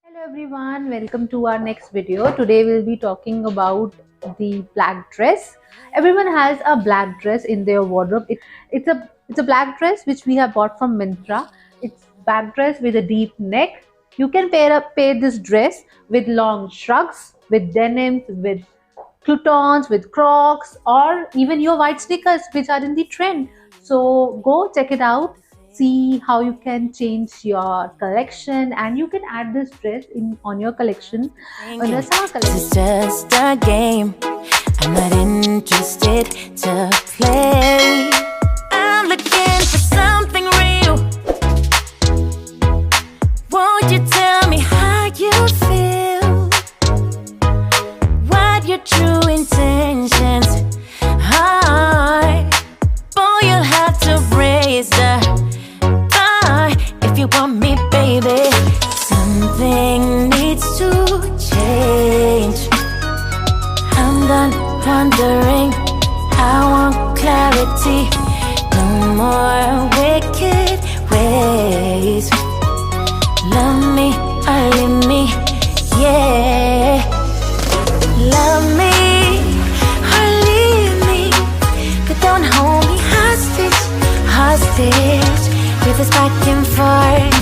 Hello everyone, welcome to our next video. Today we'll be talking about the black dress. Everyone has a black dress in their wardrobe. It's a black dress which we have bought from Myntra. It's black dress with a deep neck. You can pair this dress with long shrugs, with denims, with croutons, with crocs, or even your white sneakers which are in the trend. So go check it out, see how you can change your collection, and you can add this dress in on your collection on your summer collection. This is just a game. I'm not interested to play. I'm looking for something real. Won't you tell me how you feel? What your true intentions are? Boy, you'll have to raise the bar if you want me, baby. Something needs to change. I'm done wondering. I want clarity. No more wicked ways. Love me or leave me, yeah. Love me or leave me, but don't hold me hostage, hostage with this back and forth.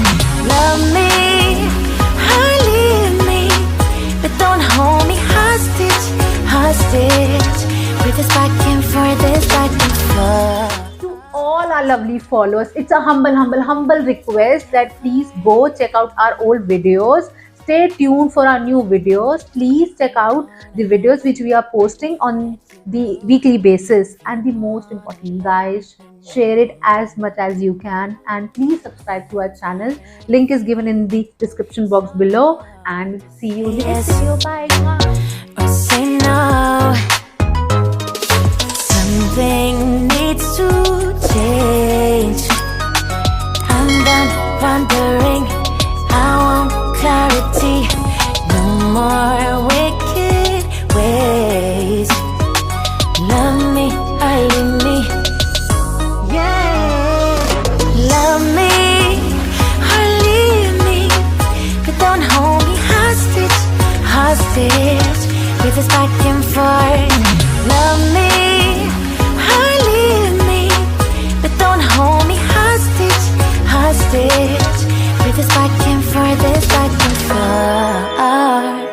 Love me or leave me, but don't hold me hostage, hostage with this back and forth, this back and forth. To all our lovely followers, it's a humble request that please go check out our old videos. Stay tuned for our new videos. Please check out the videos which we are posting on the weekly basis. And the most important, guys, share it as much as you can, and please subscribe to our channel. Link is given in the description box below, and see you in the next video. Bye. Or say no. Something needs to change. I'm done wondering. I want clarity. No more wicked ways. Love me or leave me, yeah. Love me or leave me, but don't hold me hostage, hostage with this back and forth. Love me or leave me, but don't hold me hostage, hostage with this back and forth, this back and forth.